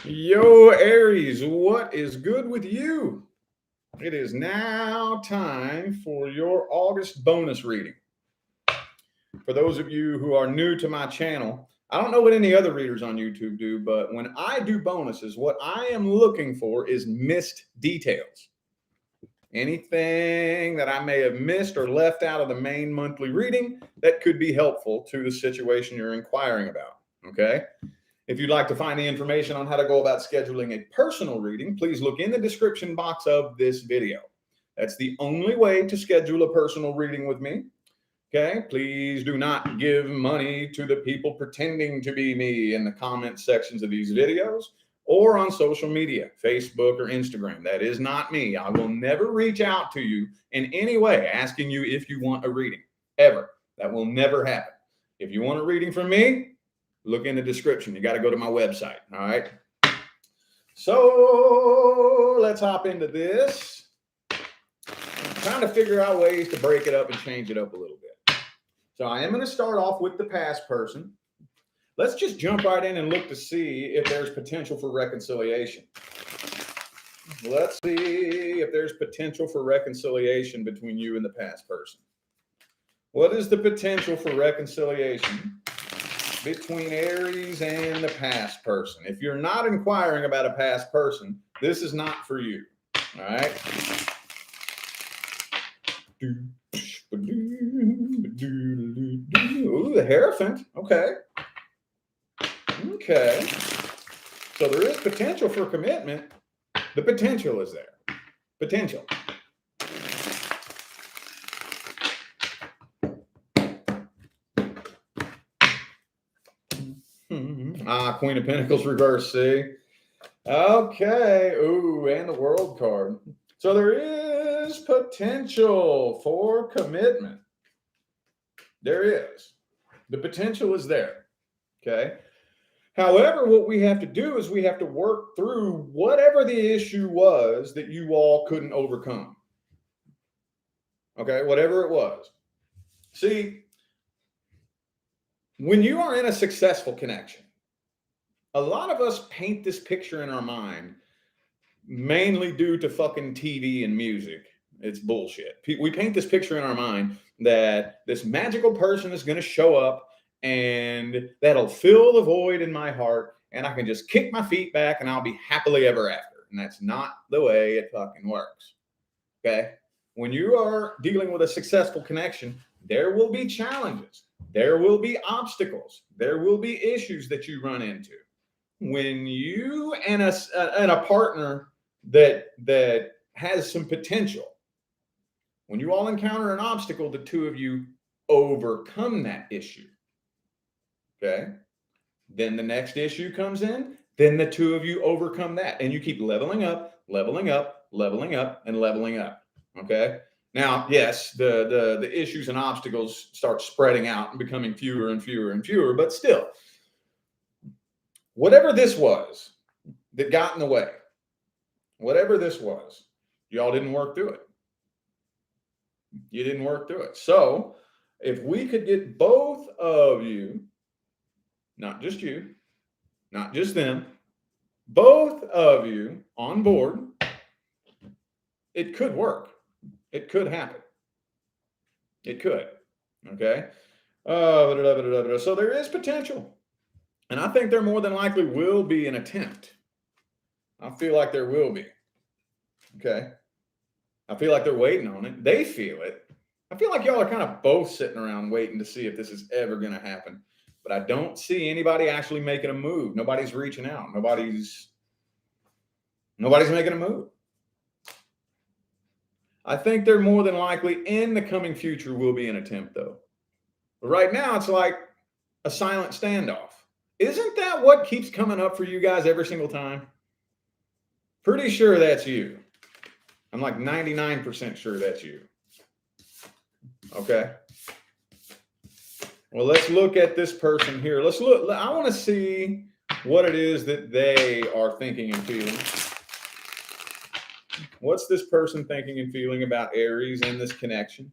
Yo, Aries, what is good with you? It is now time for your August bonus reading. For those of you who are new to my channel, I don't know what any other readers on YouTube do, but when I do bonuses, what I am looking for is missed details. Anything that I may have missed or left out of the main monthly reading that could be helpful to the situation you're inquiring about. Okay? If you'd like to find the information on how to go about scheduling a personal reading, please look in the description box of this video. That's the only way to schedule a personal reading with me. Okay, please do not give money to the people pretending to be me in the comment sections of these videos or on social media, Facebook or Instagram. That is not me. I will never reach out to you in any way asking you if you want a reading, ever. That will never happen. If you want a reading from me, look in the description. You got to go to my website. All right. So let's hop into this. I'm trying to figure out ways to break it up and change it up a little bit. So I am going to start off with the past person. Let's just jump right in and look to see if there's potential for reconciliation. Let's see if there's potential for reconciliation between you and the past person. What is the potential for reconciliation between Aries and the past person? If you're not inquiring about a past person, this is not for you. All right. Ooh, the Hierophant. Okay. Okay. So there is potential for commitment. The potential is there. Potential. Queen of Pentacles reverse, see? Okay. Ooh, and the World card. So there is potential for commitment. There is. The potential is there. Okay. However, what we have to do is we have to work through whatever the issue was that you all couldn't overcome. Okay. Whatever it was. See, when you are in a successful connection, a lot of us paint this picture in our mind mainly due to fucking TV and music. It's bullshit. We paint this picture in our mind that this magical person is going to show up and that'll fill the void in my heart and I can just kick my feet back and I'll be happily ever after. And that's not the way it fucking works. Okay? When you are dealing with a successful connection, there will be challenges. There will be obstacles. There will be issues that you run into. When you and a partner that has some potential, when you all encounter an obstacle, the two of you overcome that issue. Okay. Then the next issue comes in. Then the two of you overcome that. And you keep leveling up, leveling up, leveling up, and leveling up. Okay. Now, yes, the issues and obstacles start spreading out and becoming fewer and fewer and fewer, but still, whatever this was that got in the way, whatever this was, y'all didn't work through it. You didn't work through it. So if we could get both of you, not just you, not just them, both of you on board, it could work. It could happen. It could. Okay. So there is potential. And I think there more than likely will be an attempt. I feel like there will be. Okay. I feel like they're waiting on it. They feel it. I feel like y'all are kind of both sitting around waiting to see if this is ever going to happen. But I don't see anybody actually making a move. Nobody's reaching out. Nobody's making a move. I think there more than likely in the coming future will be an attempt, though. But right now, it's like a silent standoff. Isn't that what keeps coming up for you guys every single time? Pretty sure that's you. I'm like 99% sure that's you. Okay. Well, let's look at this person here. Let's look. I want to see what it is that they are thinking and feeling. What's this person thinking and feeling about Aries and this connection?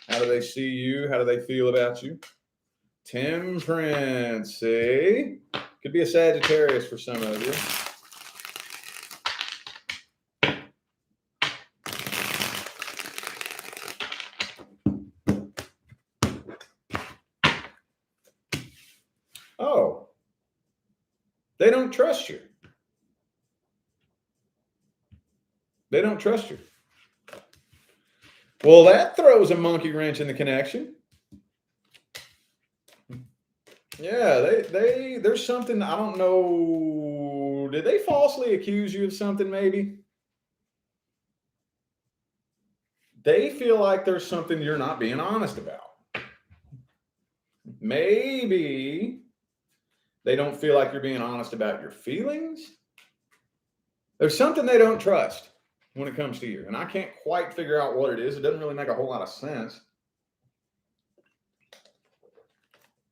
How do they see you? How do they feel about you? Temperance, see? Could be a Sagittarius for some of you. Oh, they don't trust you. They don't trust you. Well, that throws a monkey wrench in the connection. Yeah, there's something, I don't know. Did they falsely accuse you of something maybe? They feel like there's something you're not being honest about. Maybe they don't feel like you're being honest about your feelings. There's something they don't trust when it comes to you. And I can't quite figure out what it is. It doesn't really make a whole lot of sense.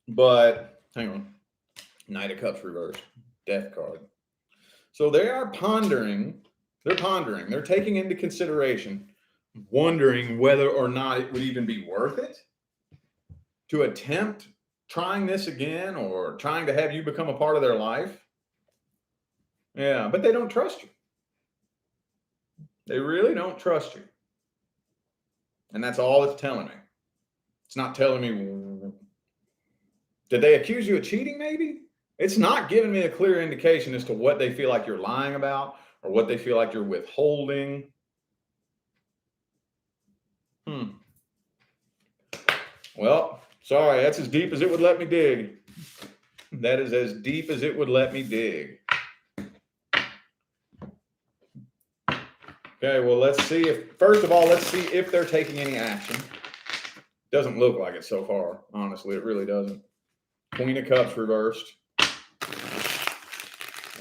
But hang on. Knight of Cups reversed. Death card. So they are pondering. They're taking into consideration, wondering whether or not it would even be worth it to attempt trying this again or trying to have you become a part of their life. Yeah, but they don't trust you. They really don't trust you. And that's all it's telling me. It's not telling me, did they accuse you of cheating maybe? It's not giving me a clear indication as to what they feel like you're lying about or what they feel like you're withholding. Well, sorry, that's as deep as it would let me dig. That is as deep as it would let me dig. Okay, well, let's see if they're taking any action. Doesn't look like it so far, honestly. It really doesn't. Queen of Cups reversed.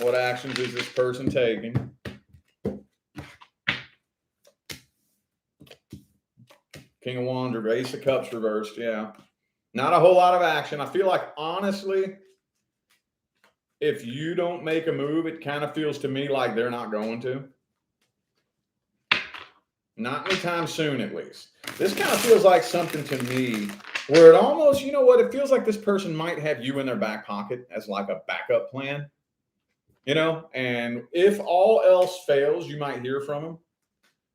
What actions is this person taking? King of Wands or Ace of Cups reversed, yeah. Not a whole lot of action. I feel like, honestly, if you don't make a move, it kind of feels to me like they're not going to. Not anytime soon, at least. This kind of feels like something to me where it almost, you know what, it feels like this person might have you in their back pocket as like a backup plan, you know, and if all else fails, you might hear from them,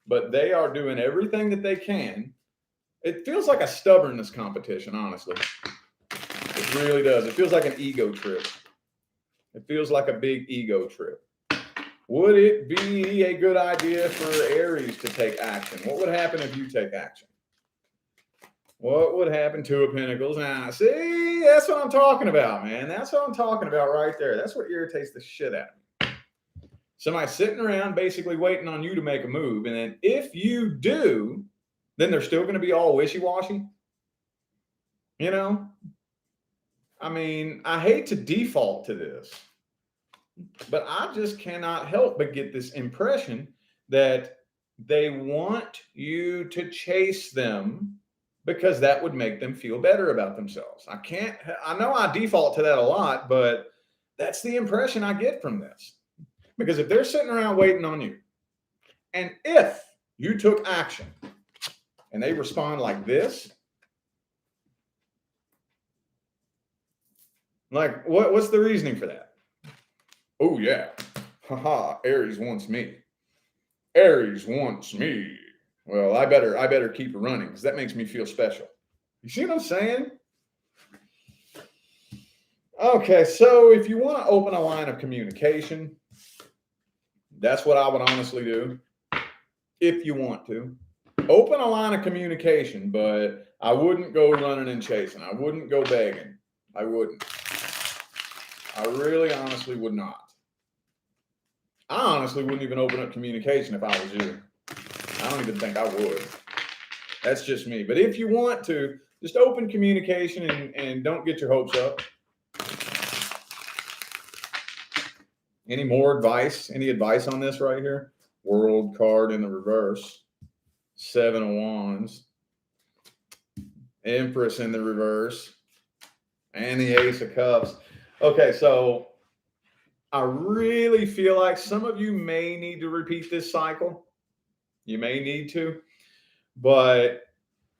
but they are doing everything that they can. It feels like a stubbornness competition, honestly. It really does. It feels like an ego trip. It feels like a big ego trip. Would it be a good idea for Aries to take action? What would happen if you take action? What would happen? Two of Pentacles. Now, see, that's what I'm talking about, man. That's what I'm talking about right there. That's what irritates the shit out of me. Somebody sitting around basically waiting on you to make a move. And then if you do, then they're still going to be all wishy-washy. You know? I mean, I hate to default to this, but I just cannot help but get this impression that they want you to chase them because that would make them feel better about themselves. I know I default to that a lot, but that's the impression I get from this. Because if they're sitting around waiting on you, and if you took action and they respond like this, like what's the reasoning for that? Oh yeah. Haha, Aries wants me. Aries wants me. Well, I better keep running because that makes me feel special. You see what I'm saying? Okay, so if you want to open a line of communication, that's what I would honestly do. If you want to. Open a line of communication, but I wouldn't go running and chasing. I wouldn't go begging. I wouldn't. I really honestly would not. I honestly wouldn't even open up communication if I was you. I don't even think I would. That's just me. But if you want to, just open communication and don't get your hopes up. Any more advice? Any advice on this right here? World card in the reverse. 7 of Wands. Empress in the reverse. And the Ace of Cups. Okay, so I really feel like some of you may need to repeat this cycle. You may need to. But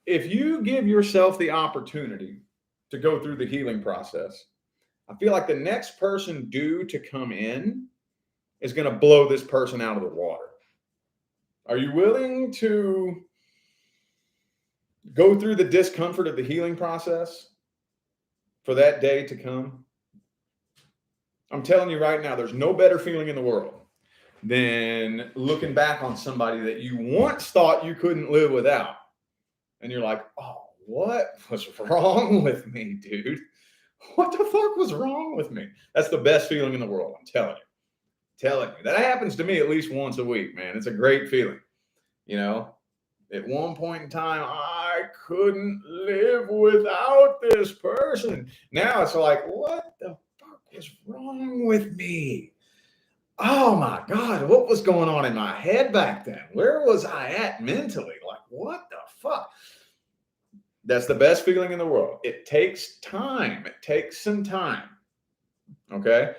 if you give yourself the opportunity to go through the healing process, I feel like the next person due to come in is going to blow this person out of the water. Are you willing to go through the discomfort of the healing process for that day to come? I'm telling you right now, there's no better feeling in the world than looking back on somebody that you once thought you couldn't live without. And you're like, oh, what was wrong with me, dude? What the fuck was wrong with me? That's the best feeling in the world. I'm telling you. Telling you. That happens to me at least once a week, man. It's a great feeling. You know, at one point in time, I couldn't live without this person. Now it's like, what the fuck is wrong with me? Oh my God, what was going on in my head back then? Where was I at mentally? Like, what the fuck? That's the best feeling in the world. It takes time. It takes some time. Okay?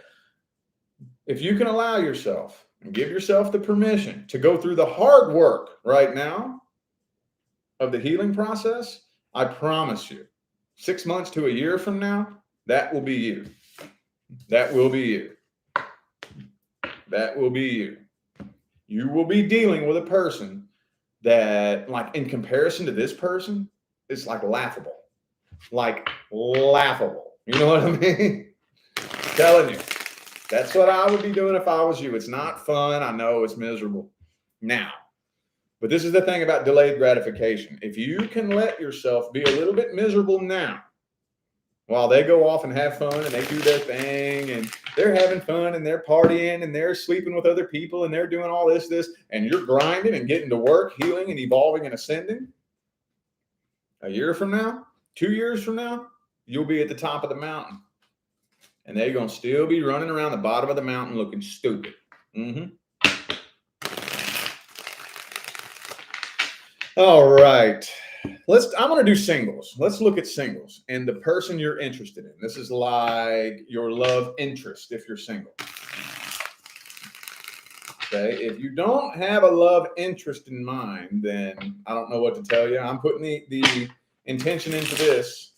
If you can allow yourself and give yourself the permission to go through the hard work right now of the healing process, I promise you, 6 months to a year from now, that will be you. That will be you. That will be you. You will be dealing with a person that, like, in comparison to this person, it's like laughable. Like laughable. You know what I mean? I'm telling you. That's what I would be doing if I was you. It's not fun. I know it's miserable now. But this is the thing about delayed gratification. If you can let yourself be a little bit miserable now, while they go off and have fun and they do their thing and they're having fun and they're partying and they're sleeping with other people and they're doing all this, and you're grinding and getting to work, healing and evolving and ascending, a year from now, 2 years from now, you'll be at the top of the mountain. And they're going to still be running around the bottom of the mountain looking stupid. All right. I'm going to do singles. Let's look at singles and the person you're interested in. This is like your love interest if you're single. Okay. If you don't have a love interest in mind, then I don't know what to tell you. I'm putting the intention into this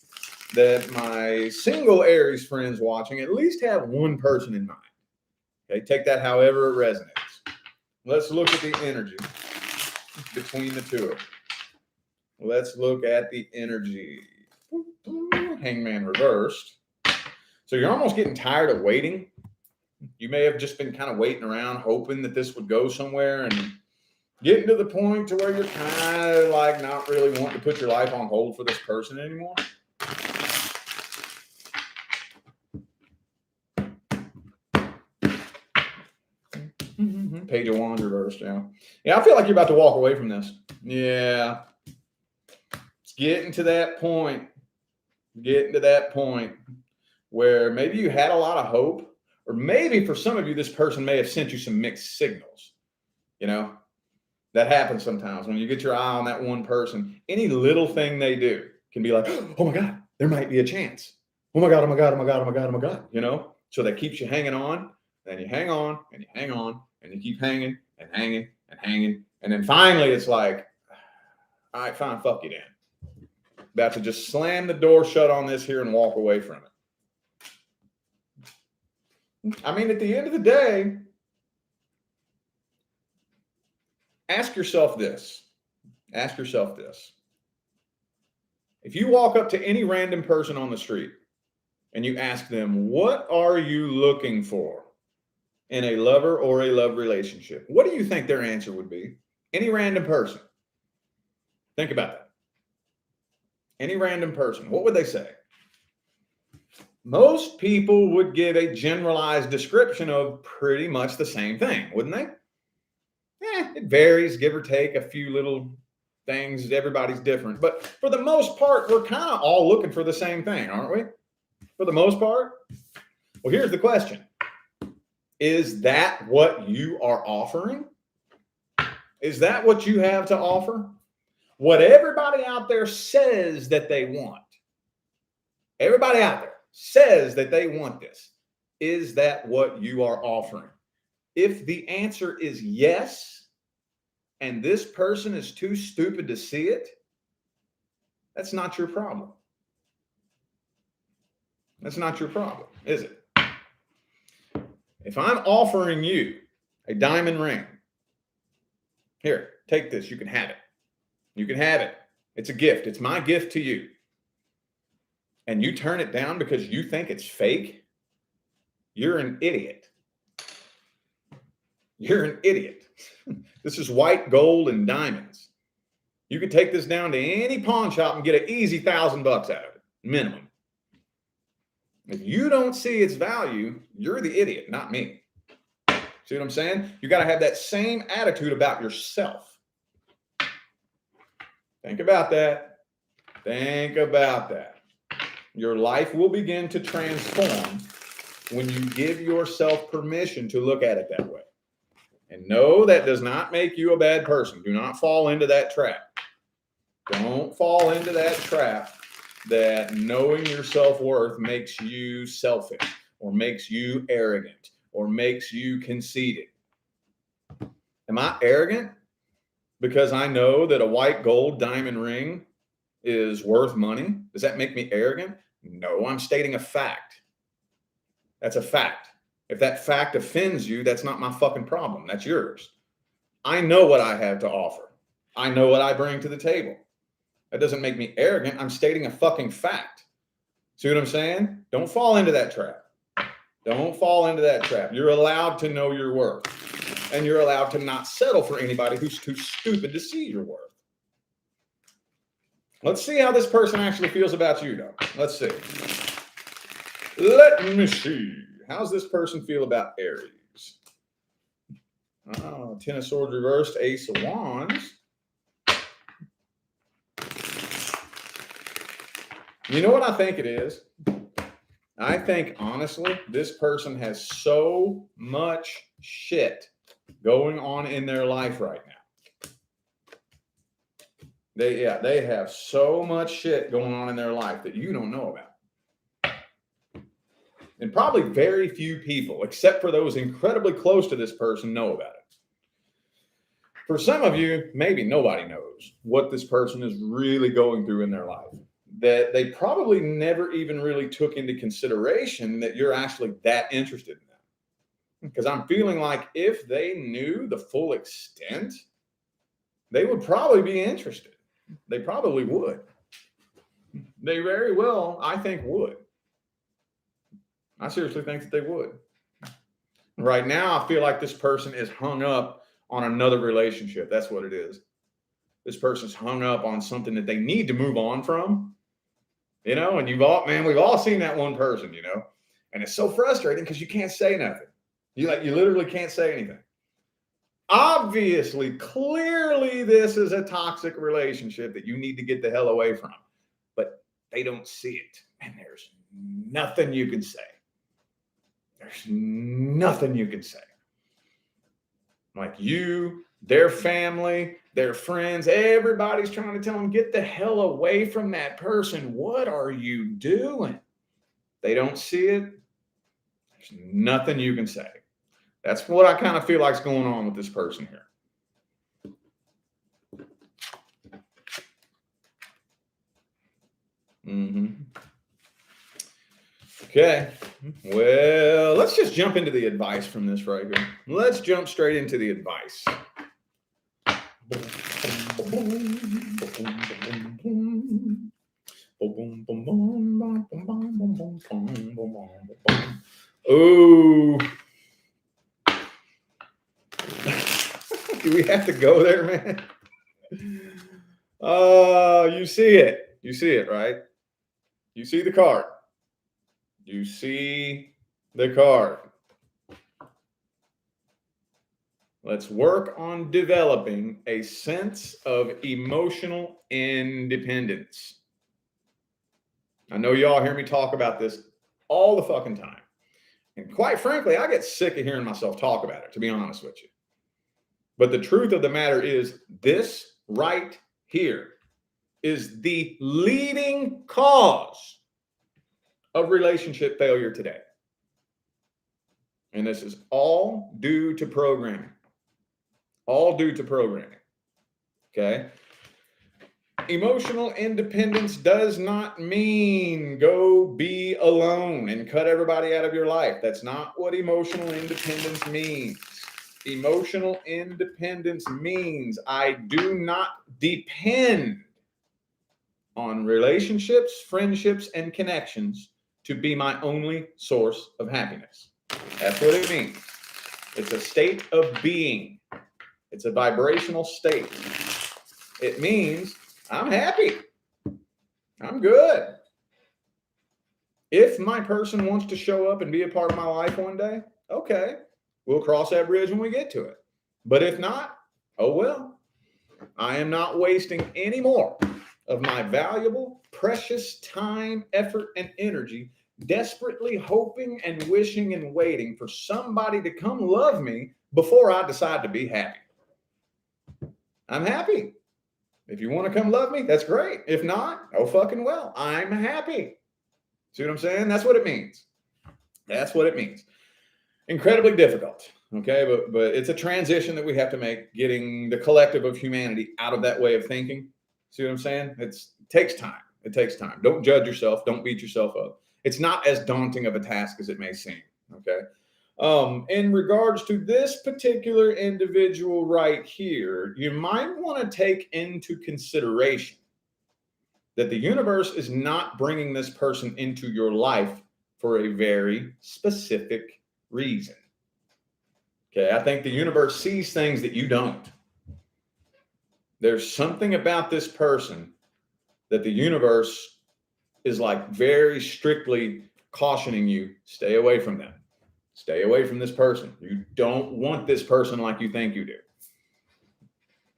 that my single Aries friends watching at least have one person in mind. Okay, take that however it resonates. Let's look at the energy between the two of them. Let's look at the energy. Hangman reversed. So you're almost getting tired of waiting. You may have just been kind of waiting around, hoping that this would go somewhere, and getting to the point to where you're kind of like not really wanting to put your life on hold for this person anymore. Page of Wands reversed, yeah. Yeah, I feel like you're about to walk away from this. Yeah. It's getting to that point. Getting to that point where maybe you had a lot of hope, or maybe for some of you, this person may have sent you some mixed signals. You know, that happens sometimes when you get your eye on that one person. Any little thing they do can be like, oh my God, there might be a chance. Oh my God, oh my God, oh my God, oh my God, oh my God. You know, so that keeps you hanging on. Then you hang on and you hang on and you keep hanging and hanging and hanging. And then finally it's like, all right, fine, fuck you then. About to just slam the door shut on this here and walk away from it. I mean, at the end of the day, ask yourself this. Ask yourself this. If you walk up to any random person on the street and you ask them, what are you looking for in a lover or a love relationship? What do you think their answer would be? Any random person. Think about that. Any random person. What would they say? Most people would give a generalized description of pretty much the same thing, wouldn't they? It varies, give or take a few little things. Everybody's different. But for the most part, we're kind of all looking for the same thing, aren't we? For the most part. Well, here's the question. Is that what you are offering? Is that what you have to offer? What everybody out there says that they want. Everybody out there says that they want this. Is that what you are offering? If the answer is yes, and this person is too stupid to see it, that's not your problem. That's not your problem, is it? If I'm offering you a diamond ring, here, take this. You can have it. You can have it. It's a gift. It's my gift to you. And you turn it down because you think it's fake, you're an idiot. You're an idiot. This is white gold and diamonds. You could take this down to any pawn shop and get an easy $1,000 out of it, minimum. If you don't see its value, you're the idiot, not me. See what I'm saying? You got to have that same attitude about yourself. Think about that. Think about that. Your life will begin to transform when you give yourself permission to look at it that way. And no, that does not make you a bad person. Do not fall into that trap. Don't fall into that trap that knowing your self-worth makes you selfish or makes you arrogant or makes you conceited. Am I arrogant because I know that a white gold diamond ring is worth money? Does that make me arrogant? No, I'm stating a fact. That's a fact. If that fact offends you, that's not my fucking problem. That's yours. I know what I have to offer. I know what I bring to the table. That doesn't make me arrogant. I'm stating a fucking fact. See what I'm saying? Don't fall into that trap. Don't fall into that trap. You're allowed to know your worth. And you're allowed to not settle for anybody who's too stupid to see your worth. Let's see how this person actually feels about you, though. Let's see. Let me see. How's this person feel about Aries? Oh, Ten of Swords reversed, Ace of Wands. You know what I think it is? I think, honestly, this person has so much shit going on in their life right now. They have so much shit going on in their life that you don't know about. And probably very few people, except for those incredibly close to this person, know about it. For some of you, maybe nobody knows what this person is really going through in their life. That they probably never even really took into consideration that you're actually that interested in them. Because I'm feeling like if they knew the full extent, they would probably be interested. They probably would. They very well, I think, would. I seriously think that they would. Right now, I feel like this person is hung up on another relationship. That's what it is. This person's hung up on something that they need to move on from. You know, and we've all seen that one person, you know, and it's so frustrating because you can't say nothing. You literally can't say anything. Obviously, clearly, this is a toxic relationship that you need to get the hell away from, but they don't see it. And there's nothing you can say. There's nothing you can say. Like you, their family, their friends, everybody's trying to tell them, get the hell away from that person. What are you doing? They don't see it. There's nothing you can say. That's what I kind of feel like is going on with this person here. Okay. Well, let's just jump into the advice from this right here. Let's jump straight into the advice. Oh. Do we have to go there, man? You see it. You see it, right? You see the card. You see the card. Let's work on developing a sense of emotional independence. I know y'all hear me talk about this all the fucking time. And quite frankly, I get sick of hearing myself talk about it, to be honest with you. But the truth of the matter is, this right here is the leading cause of relationship failure today. And this is all due to programming. All due to programming. Okay? Emotional independence does not mean go be alone and cut everybody out of your life. That's not what emotional independence means. Emotional independence means I do not depend on relationships, friendships, and connections to be my only source of happiness. That's what it means. It's a state of being. It's a vibrational state. It means I'm happy. I'm good. If my person wants to show up and be a part of my life one day, okay, we'll cross that bridge when we get to it. But if not, oh well. I am not wasting any more of my valuable, precious time, effort, and energy desperately hoping and wishing and waiting for somebody to come love me before I decide to be happy. I'm happy. If you want to come love me, that's great. If not, oh fucking well. I'm happy. See what I'm saying? That's what it means. That's what it means. Incredibly difficult. Okay, but it's a transition that we have to make, getting the collective of humanity out of that way of thinking. See what I'm saying? It takes time. It takes time. Don't judge yourself. Don't beat yourself up. It's not as daunting of a task as it may seem. Okay. In regards to this particular individual right here, you might want to take into consideration that the universe is not bringing this person into your life for a very specific reason. Okay, I think the universe sees things that you don't. There's something about this person that the universe is like very strictly cautioning you, stay away from them. Stay away from this person. You don't want this person like you think you do.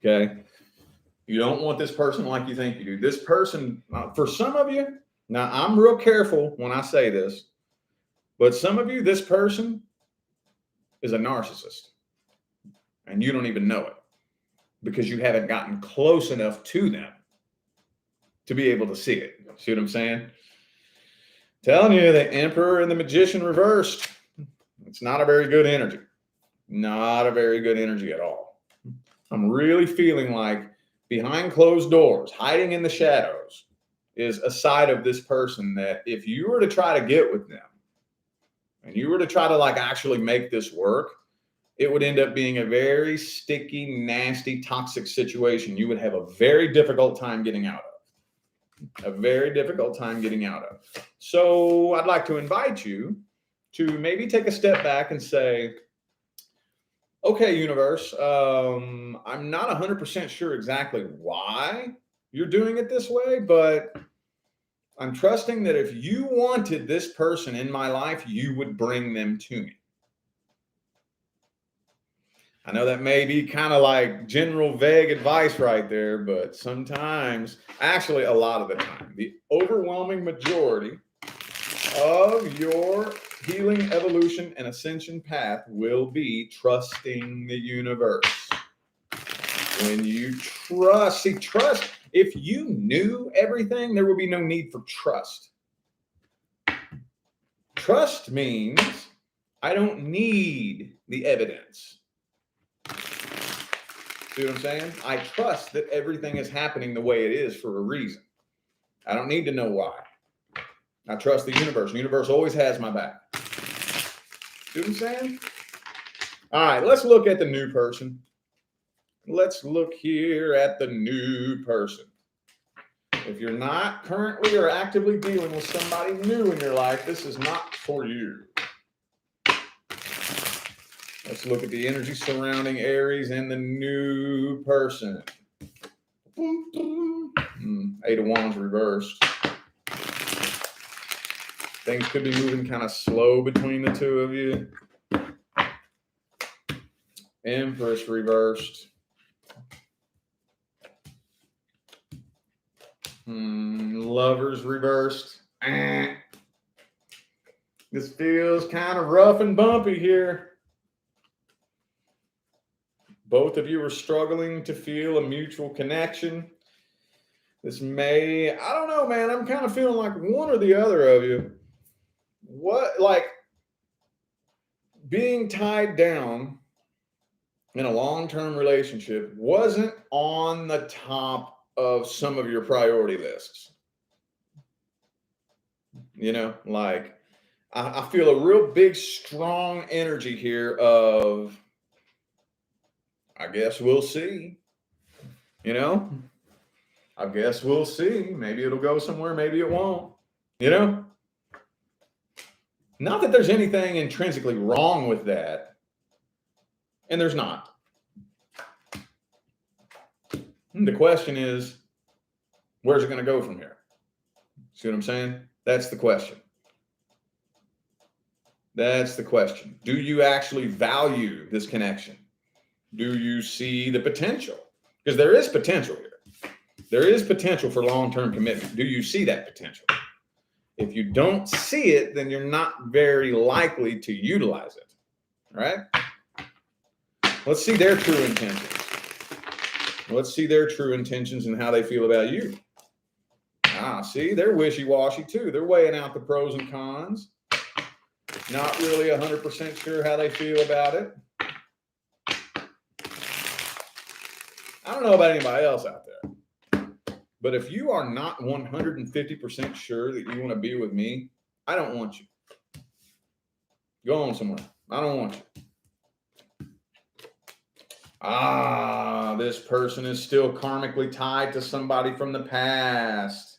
Okay? You don't want this person like you think you do. This person, for some of you, now I'm real careful when I say this, but some of you, this person is a narcissist and you don't even know it because you haven't gotten close enough to them to be able to see it. See what I'm saying? Telling you, the Emperor and the Magician reversed. It's not a very good energy. Not a very good energy at all. I'm really feeling like behind closed doors, hiding in the shadows, is a side of this person that if you were to try to get with them and you were to try to like actually make this work, it would end up being a very sticky, nasty, toxic situation you would have a very difficult time getting out of. A very difficult time getting out of. So I'd like to invite you to maybe take a step back and say, okay, universe, I'm not 100% sure exactly why you're doing it this way, but I'm trusting that if you wanted this person in my life, you would bring them to me. I know that may be kind of like general vague advice right there, but sometimes, actually a lot of the time, the overwhelming majority of your healing, evolution, and ascension path will be trusting the universe. When you trust, if you knew everything, there would be no need for trust. Trust means I don't need the evidence. See what I'm saying? I trust that everything is happening the way it is for a reason. I don't need to know why. I trust the universe. The universe always has my back. See what I'm saying? All right, let's look at the new person. Let's look here at the new person. If you're not currently or actively dealing with somebody new in your life, this is not for you. Let's look at the energy surrounding Aries and the new person. 8 of Wands reversed. Things could be moving kind of slow between the two of you. Empress reversed. Lovers reversed. This feels kind of rough and bumpy here. Both of you are struggling to feel a mutual connection. This may, I don't know, man. I'm kind of feeling like one or the other of you. Like being tied down in a long-term relationship wasn't on the top of some of your priority lists. You know, like I feel a real big, strong energy here of, I guess we'll see. You know, I guess we'll see. Maybe it'll go somewhere, maybe it won't. You know, not that there's anything intrinsically wrong with that, and there's not. The question is, where's it going to go from here? See what I'm saying? That's the question. That's the question. Do you actually value this connection? Do you see the potential? Because there is potential here. There is potential for long-term commitment. Do you see that potential? If you don't see it, then you're not very likely to utilize it. All right? Let's see their true intentions. Let's see their true intentions and how they feel about you. See, they're wishy-washy too. They're weighing out the pros and cons. Not really 100% sure how they feel about it. I don't know about anybody else out there, but if you are not 150% sure that you want to be with me, I don't want you. Go on somewhere. I don't want you. This person is still karmically tied to somebody from the past.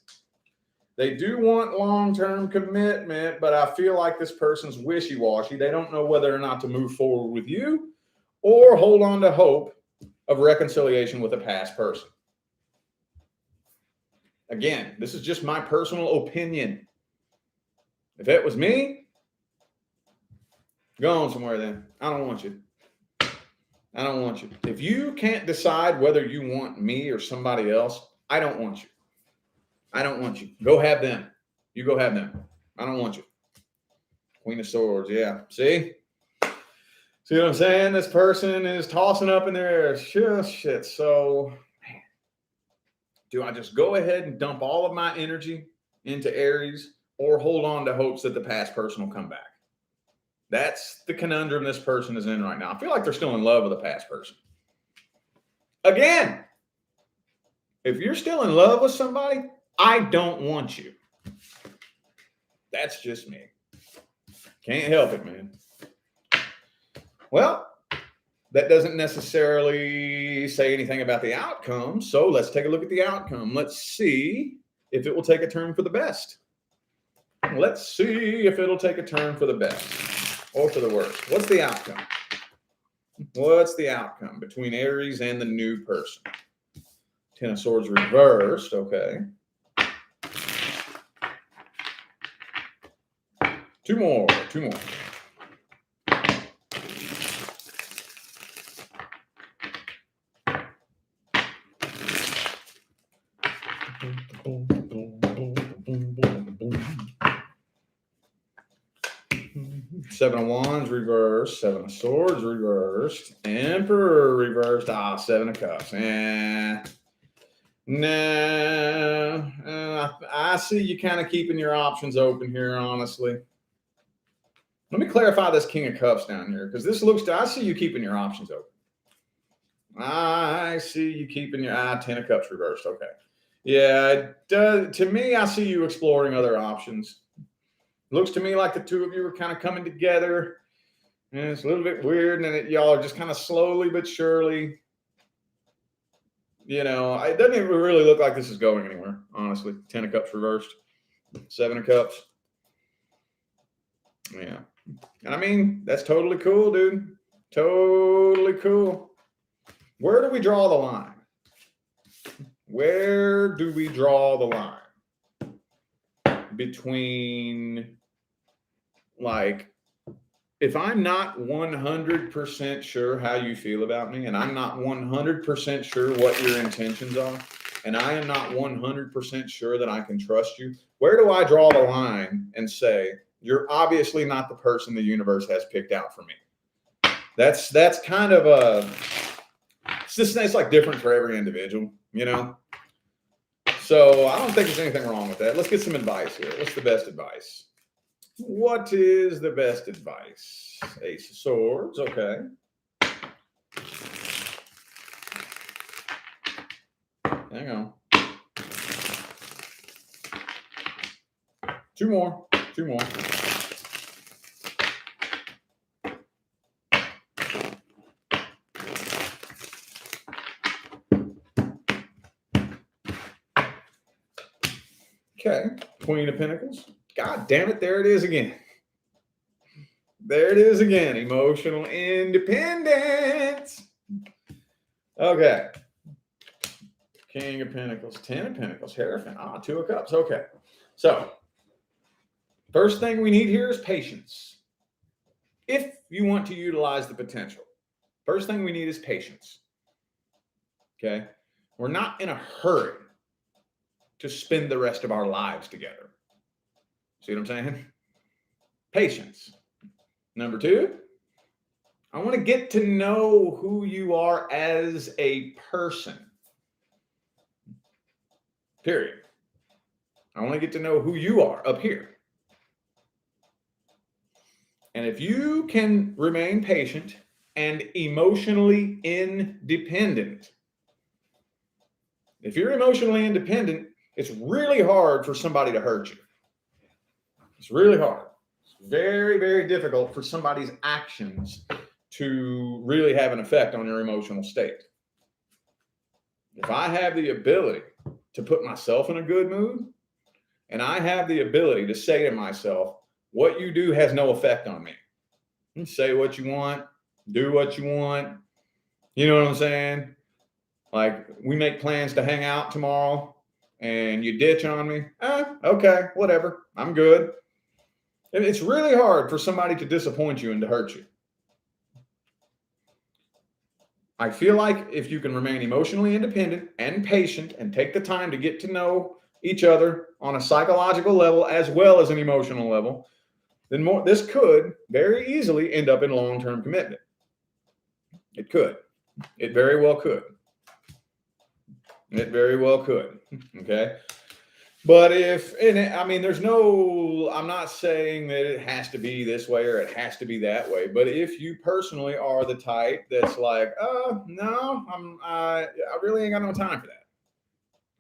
They do want long-term commitment, but I feel like this person's wishy-washy. They don't know whether or not to move forward with you or hold on to hope of reconciliation with a past person. Again, this is just my personal opinion. If it was me, go on somewhere then. I don't want you. I don't want you. If you can't decide whether you want me or somebody else, I don't want you. I don't want you. Go have them. You go have them. I don't want you. Queen of Swords. Yeah. See? See what I'm saying? This person is tossing up in there. Shit. So, man, do I just go ahead and dump all of my energy into Aries or hold on to hopes that the past person will come back? That's the conundrum this person is in right now. I feel like they're still in love with the past person. Again, if you're still in love with somebody, I don't want you. That's just me. Can't help it, man. Well, that doesn't necessarily say anything about the outcome. So let's take a look at the outcome. Let's see if it will take a turn for the best. Let's see if it'll take a turn for the best or for the worst. What's the outcome? What's the outcome between Aries and the new person? Ten of Swords reversed. Okay. Two more. 7 of Wands reversed, 7 of Swords reversed, Emperor reversed, 7 of Cups. I see you kind of keeping your options open here, honestly. Let me clarify this King of Cups down here, because this looks, I see you keeping your options open. I see you keeping your 10 of Cups reversed. Okay. Yeah, it does. To me, I see you exploring other options. Looks to me like the two of you are kind of coming together. And it's a little bit weird, and y'all are just kind of slowly but surely, you know, it doesn't even really look like this is going anywhere, honestly. 10 of Cups reversed, 7 of Cups. Yeah. And I mean, that's totally cool, dude. Totally cool. Where do we draw the line? Where do we draw the line between, like, if I'm not 100% sure how you feel about me, and I'm not 100% sure what your intentions are, and I am not 100% sure that I can trust you, where do I draw the line and say, you're obviously not the person the universe has picked out for me? That's kind of it's like different for every individual, you know? So I don't think there's anything wrong with that. Let's get some advice here. What's the best advice? What is the best advice? Ace of Swords. Okay. Hang on. Two more. Two more. Okay. Queen of Pentacles. God damn it. There it is again. There it is again. Emotional independence. Okay. King of Pentacles, 10 of Pentacles, Hierophant. Two of Cups. Okay. So, first thing we need here is patience. If you want to utilize the potential, first thing we need is patience. Okay. We're not in a hurry to spend the rest of our lives together. See what I'm saying? Patience. Number two, I want to get to know who you are as a person. Period. I want to get to know who you are up here. And if you can remain patient and emotionally independent, if you're emotionally independent, it's really hard for somebody to hurt you. It's really hard. It's very, very difficult for somebody's actions to really have an effect on your emotional state. If I have the ability to put myself in a good mood, and I have the ability to say to myself, what you do has no effect on me. You say what you want, do what you want. You know what I'm saying? Like, we make plans to hang out tomorrow and you ditch on me. Okay, whatever. I'm good. It's really hard for somebody to disappoint you and to hurt you. I feel like if you can remain emotionally independent and patient and take the time to get to know each other on a psychological level as well as an emotional level, then this could very easily end up in long-term commitment. It could. It very well could. It very well could. Okay. But I'm not saying that it has to be this way or it has to be that way. But if you personally are the type that's like, no, I really ain't got no time for that.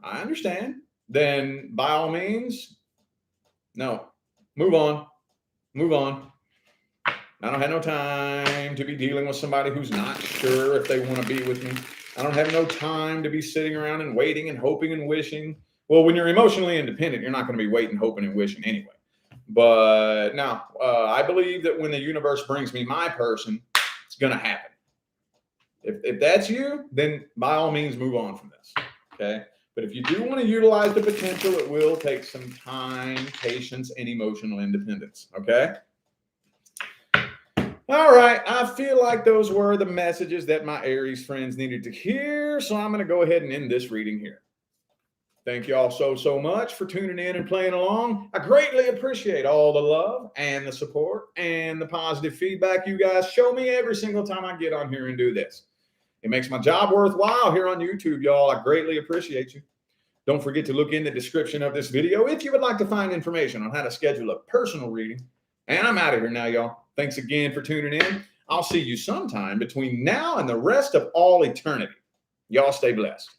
I understand. Then by all means, no, move on. Move on. I don't have no time to be dealing with somebody who's not sure if they want to be with me. I don't have no time to be sitting around and waiting and hoping and wishing. Well, when you're emotionally independent, you're not going to be waiting, hoping, and wishing anyway. But now, I believe that when the universe brings me my person, it's going to happen. If that's you, then by all means, move on from this. Okay. But if you do want to utilize the potential, it will take some time, patience, and emotional independence. Okay. All right. I feel like those were the messages that my Aries friends needed to hear. So I'm going to go ahead and end this reading here. Thank you all so much for tuning in and playing along. I greatly appreciate all the love and the support and the positive feedback you guys show me every single time I get on here and do this. It makes my job worthwhile here on YouTube, y'all. I greatly appreciate you. Don't forget to look in the description of this video if you would like to find information on how to schedule a personal reading. And I'm out of here now, y'all. Thanks again for tuning in. I'll see you sometime between now and the rest of all eternity. Y'all stay blessed.